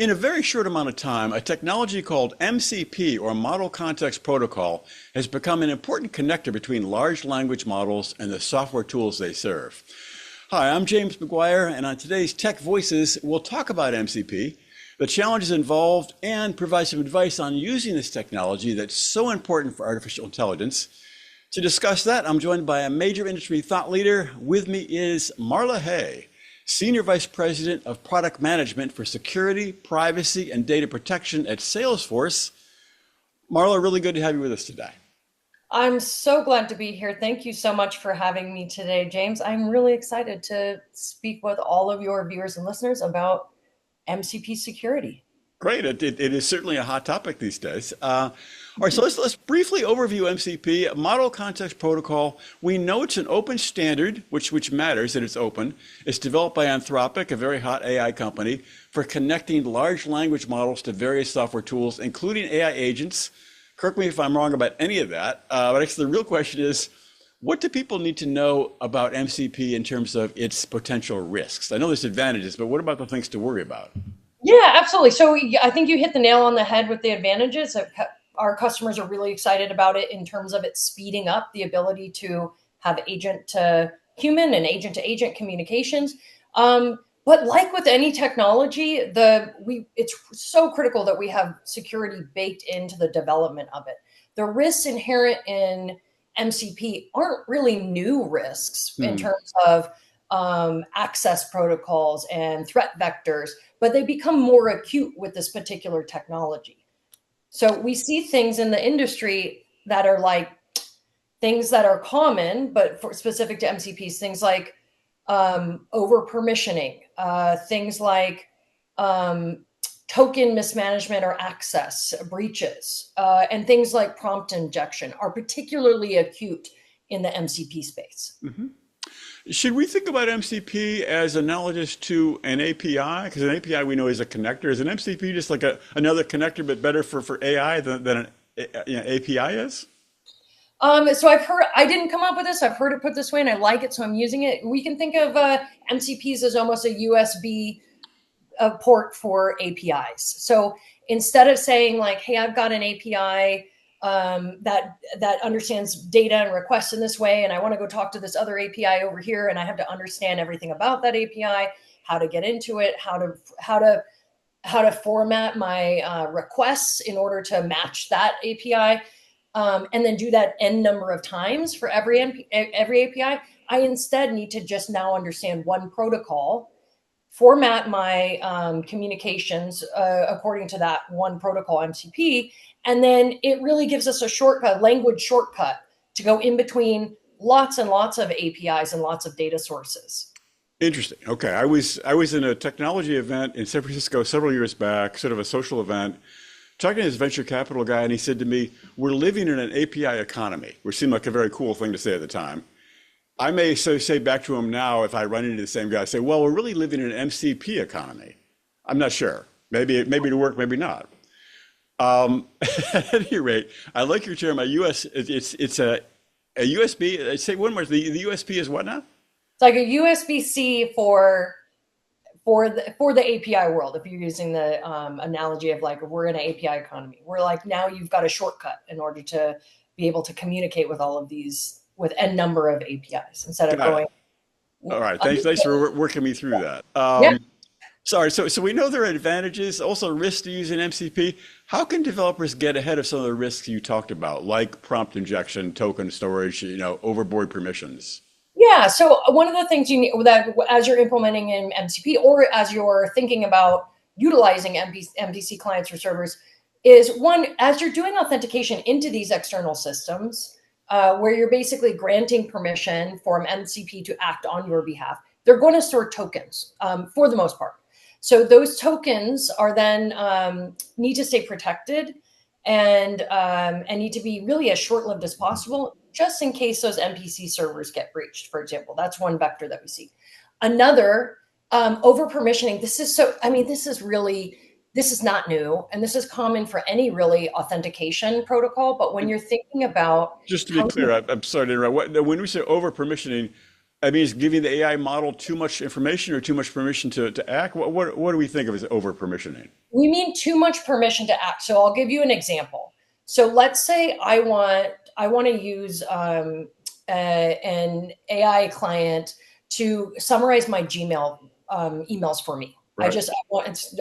In a very short amount of time, a technology called MCP, or Model Context Protocol, has become an important connector between large language models and the software tools they serve. Hi, I'm James McGuire, and on today's Tech Voices, we'll talk about MCP, the challenges involved, and provide some advice on using this technology that's so important for artificial intelligence. To discuss that, I'm joined by a major industry thought leader. With me is Marla Hay, Senior Vice President of Product Management for Security, Privacy, and Data Protection at Salesforce. Marla, really good to have you with us today. I'm so glad to be here. Thank you so much for having me today, James. I'm really excited to speak with all of your viewers and listeners about MCP security. Great. It is certainly a hot topic these days. All right, so let's briefly overview MCP, Model Context Protocol. We know it's an open standard, which matters that it's open. It's developed by Anthropic, a very hot AI company, for connecting large language models to various software tools, including AI agents. Correct me if I'm wrong about any of that, but actually the real question is, what do people need to know about MCP in terms of its potential risks? I know there's advantages, but what about the things to worry about? Yeah, absolutely. So I think you hit the nail on the head with the advantages. Our customers are really excited about it in terms of it speeding up the ability to have agent to human and agent to agent communications. But like with any technology, it's so critical that we have security baked into the development of it. The risks inherent in MCP aren't really new risks in Hmm. terms of access protocols and threat vectors, but they become more acute with this particular technology. So we see things in the industry that are like things that are common, but specific to MCPs, things like over permissioning, things like um, token mismanagement or access breaches, and things like prompt injection are particularly acute in the MCP space. Mhm. Should we think about MCP as analogous to an API? Because an API we know is a connector. Is an MCP just like another connector, but better for AI than an API is? So I've heard, I didn't come up with this. I've heard it put this way and I like it. So I'm using it. We can think of MCPs as almost a USB port for APIs. So instead of saying like, hey, I've got an API that understands data and requests in this way, and I want to go talk to this other API over here, and I have to understand everything about that API, how to get into it, how to format my requests in order to match that API, and then do that n number of times for every API. I instead need to just now understand one protocol, format my communications according to that one protocol MCP, and then it really gives us a shortcut, language shortcut, to go in between lots and lots of APIs and lots of data sources. Interesting. Okay, I was in a technology event in San Francisco several years back, sort of a social event, talking to this venture capital guy, and he said to me, "We're living in an API economy," which seemed like a very cool thing to say at the time. I may so say back to him now if I run into the same guy, say, "Well, we're really living in an MCP economy." I'm not sure. Maybe it'll work, maybe not. At any rate, I like your term. A US, it's a USB. Say one more. The USP is what now? It's like a USB-C for the API world. If you're using the analogy of like we're in an API economy, we're like now you've got a shortcut in order to be able to communicate with all of these with n number of APIs instead of Got it. going. All right. Thanks for working me through that. Yeah. Sorry. So we know there are advantages, also risks to using MCP. How can developers get ahead of some of the risks you talked about, like prompt injection, token storage, overboard permissions? Yeah. So one of the things you need that as you're implementing in MCP or as you're thinking about utilizing MPC clients or servers is one, as you're doing authentication into these external systems, where you're basically granting permission for MCP to act on your behalf, they're going to store tokens for the most part. So those tokens are then need to stay protected and need to be really as short-lived as possible, just in case those MPC servers get breached, for example. That's one vector that we see. Another, over permissioning. This is not new, and this is common for any really authentication protocol. But when you're thinking about Just to be how clear, I'm sorry to interrupt. When we say over permissioning, I mean, is giving the AI model too much information or too much permission to act? What do we think of as over permissioning? We mean too much permission to act. So I'll give you an example. So let's say I want to use an AI client to summarize my Gmail emails for me. Right.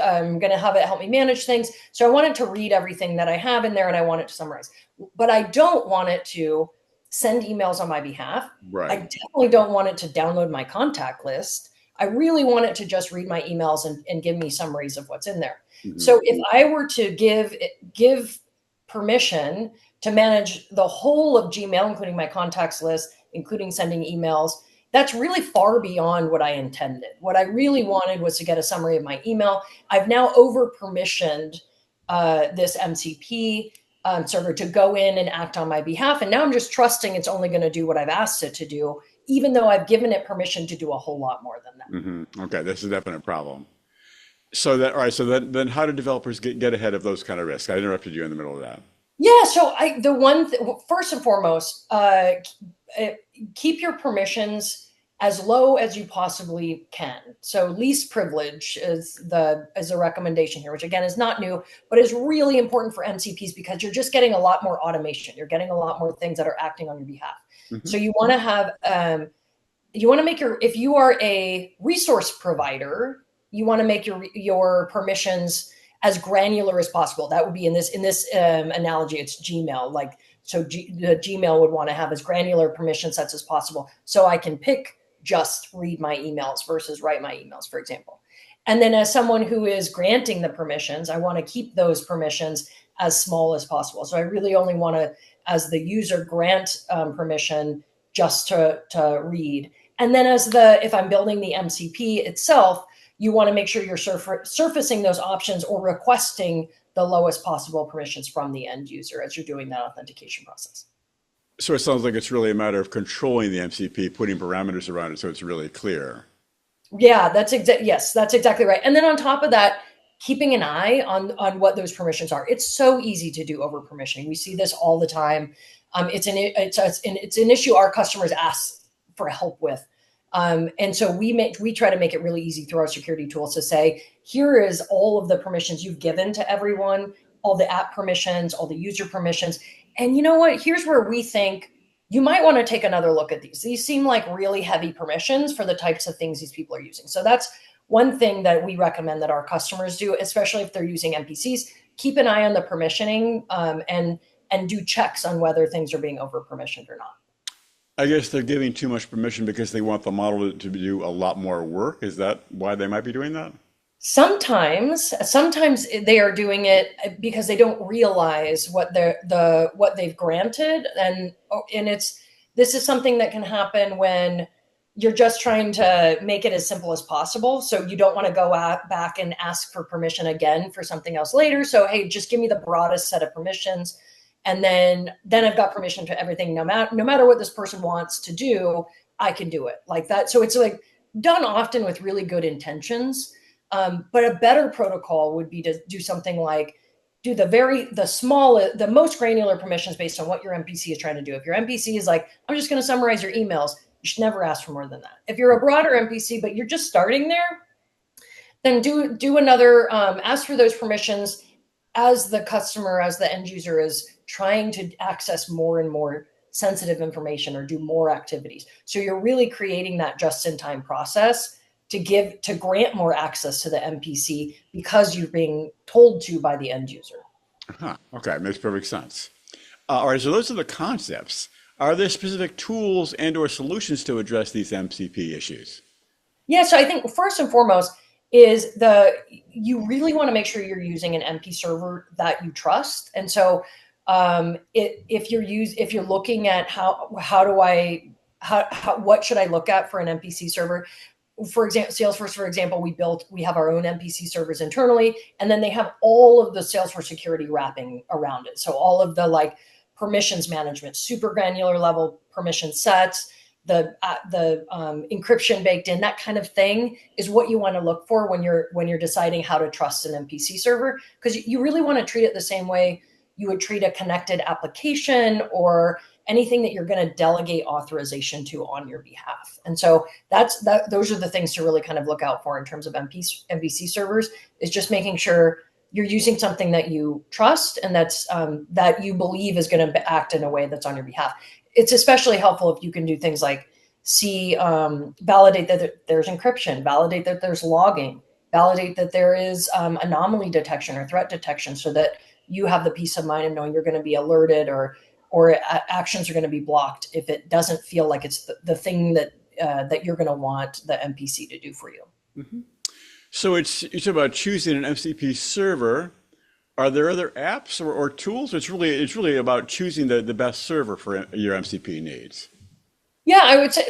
I'm going to have it help me manage things. So I want it to read everything that I have in there, and I want it to summarize. But I don't want it to send emails on my behalf. I Right. definitely don't want it to download my contact list. I really want it to just read my emails and give me summaries of what's in there. Hmm. So if I were to give permission to manage the whole of Gmail, including my contacts list, including sending emails, that's really far beyond what I intended. What I really wanted was to get a summary of my email. I've now over permissioned this MCP server to go in and act on my behalf. And now I'm just trusting it's only going to do what I've asked it to do, even though I've given it permission to do a whole lot more than that. Okay, this is a definite problem. So that, all right, so then how do developers get ahead of those kind of risks? I interrupted you in the middle of that. Yeah, so first and foremost, keep your permissions as low as you possibly can. So least privilege is a recommendation here, which again is not new, but is really important for MCPs because you're just getting a lot more automation. You're getting a lot more things that are acting on your behalf. Hmm. So you want to have you want to make if you are a resource provider, you want to make your permissions as granular as possible. That would be in this analogy, it's Gmail. Like the Gmail would want to have as granular permission sets as possible, so I can pick just read my emails versus write my emails, for example. And then as someone who is granting the permissions, I want to keep those permissions as small as possible. So I really only want to, as the user, grant permission just to read. And then if I'm building the MCP itself, you want to make sure you're surfacing those options or requesting the lowest possible permissions from the end user as you're doing that authentication process. So it sounds like it's really a matter of controlling the MCP, putting parameters around it so it's really clear. Yeah, yes, that's exactly right. And then on top of that, keeping an eye on what those permissions are. It's so easy to do over permissioning. We see this all the time. It's an issue our customers ask for help with. And so we try to make it really easy through our security tools to say, here is all of the permissions you've given to everyone, all the app permissions, all the user permissions. And you know what? Here's where we think you might want to take another look at these. These seem like really heavy permissions for the types of things these people are using. So that's one thing that we recommend that our customers do, especially if they're using NPCs. Keep an eye on the permissioning and do checks on whether things are being over permissioned or not. I guess they're giving too much permission because they want the model to do a lot more work. Is that why they might be doing that? Sometimes they are doing it because they don't realize what they've granted, and this is something that can happen when you're just trying to make it as simple as possible. So you don't want to go back and ask for permission again for something else later. So hey, just give me the broadest set of permissions, and then I've got permission to everything. No matter what this person wants to do, I can do it like that. So it's like done often with really good intentions. But a better protocol would be to do something like do the most granular permissions based on what your MPC is trying to do. If your MPC is like, I'm just going to summarize your emails, you should never ask for more than that. If you're a broader MPC, but you're just starting there, then do another, ask for those permissions as the customer, as the end user is trying to access more and more sensitive information or do more activities. So you're really creating that just-in-time process to grant more access to the MPC because you're being told to by the end user. Huh. Okay, makes perfect sense. All right, so those are the concepts. Are there specific tools and or solutions to address these MCP issues? Yeah, so I think first and foremost you really want to make sure you're using an MP server that you trust. And so if you're looking at what should I look at for an MPC server? For example, Salesforce, for example, we have our own MPC servers internally, and then they have all of the Salesforce security wrapping around it. So all of the like permissions management, super granular level permission sets, the encryption baked in, that kind of thing is what you want to look for when you're deciding how to trust an MPC server, because you really want to treat it the same way you would treat a connected application or anything that you're going to delegate authorization to on your behalf. And so those are the things to really kind of look out for in terms of MVC servers, is just making sure you're using something that you trust and that you believe is going to act in a way that's on your behalf. It's especially helpful if you can do things like validate that there's encryption, validate that there's logging, validate that there is anomaly detection or threat detection, so that you have the peace of mind of knowing you're going to be alerted or actions are going to be blocked if it doesn't feel like it's the thing that you're going to want the MPC to do for you. Mm-hmm. So it's about choosing an MCP server. Are there other apps or tools? It's really about choosing the best server for your MCP needs. Yeah, I would say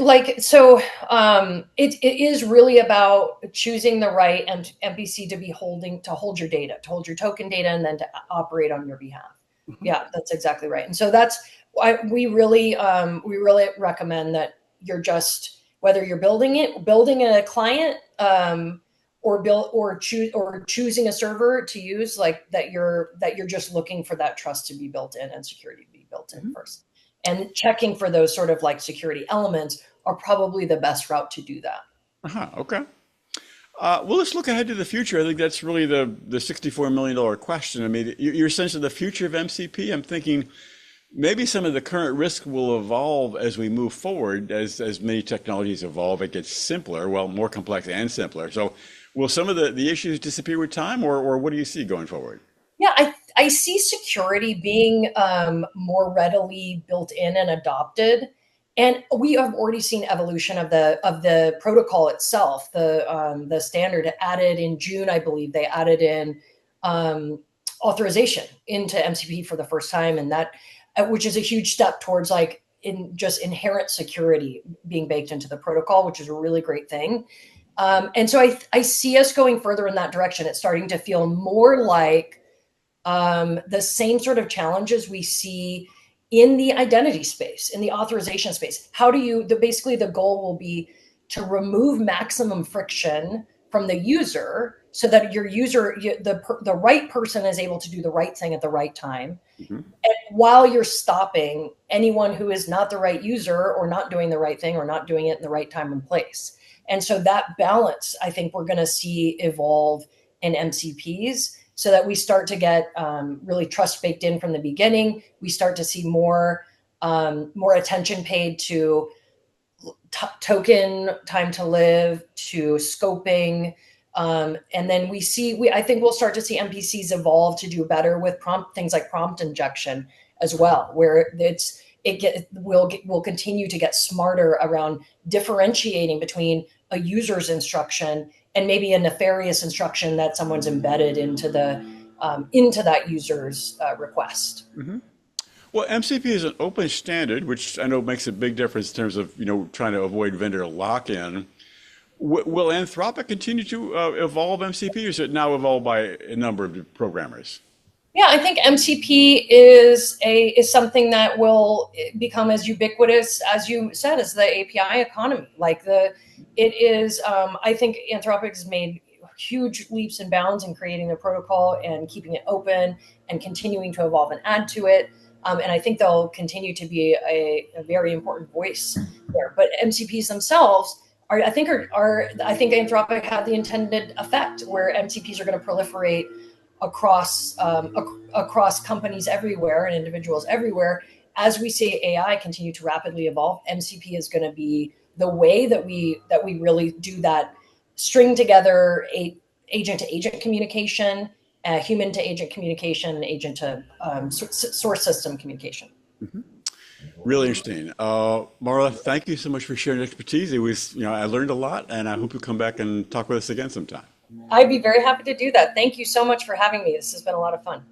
it is really about choosing the right MPC to hold your data, to hold your token data, and then to operate on your behalf. Mm-hmm. Yeah, that's exactly right. And so that's why we really recommend that you're just, whether you're building a client, or choosing a server to use, like that you're just looking for that trust to be built in and security to be built in. Mm-hmm. First. And checking for those sort of like security elements are probably the best route to do that. Okay. Well, let's look ahead to the future. I think that's really the $64 million question. I mean, your sense of the future of MCP, I'm thinking maybe some of the current risk will evolve as we move forward. As many technologies evolve, it gets simpler, well, more complex and simpler. So will some of the issues disappear with time, or what do you see going forward? Yeah, I see security being more readily built in and adopted, and we have already seen evolution of the protocol itself. The standard added in June, I believe they added in authorization into MCP for the first time, and that which is a huge step towards like in just inherent security being baked into the protocol, which is a really great thing. And so I see us going further in that direction. It's starting to feel more like the same sort of challenges we see in the identity space, in the authorization space. Basically the goal will be to remove maximum friction from the user so that your user, the right person is able to do the right thing at the right time. Mm-hmm. And while you're stopping anyone who is not the right user or not doing the right thing or not doing it in the right time and place. And so that balance, I think we're going to see evolve in MCPs, so that we start to get really trust baked in from the beginning. We start to see more attention paid to token time to live, to scoping, and then I think we'll start to see MPCs evolve to do better with things like prompt injection as well, where we'll continue to get smarter around differentiating between a user's instruction and maybe a nefarious instruction that someone's embedded into that user's request. Mm-hmm. Well, MCP is an open standard, which I know makes a big difference in terms of trying to avoid vendor lock-in. Will Anthropic continue to evolve MCP, or is it now evolved by a number of programmers? Yeah, I think MCP is something that will become as ubiquitous, as you said, as the API economy. I think Anthropic has made huge leaps and bounds in creating the protocol and keeping it open and continuing to evolve and add to it. And I think they'll continue to be a very important voice there. But MCPs themselves I think Anthropic had the intended effect, where MCPs are going to proliferate across companies everywhere and individuals everywhere. As we see AI continue to rapidly evolve, MCP is going to be the way that we really do that, string together agent to agent communication, human to agent communication, and agent to source system communication. Mm-hmm. Really interesting. Marla, thank you so much for sharing expertise. It was, I learned a lot, and I hope you'll come back and talk with us again sometime. I'd be very happy to do that. Thank you so much for having me. This has been a lot of fun.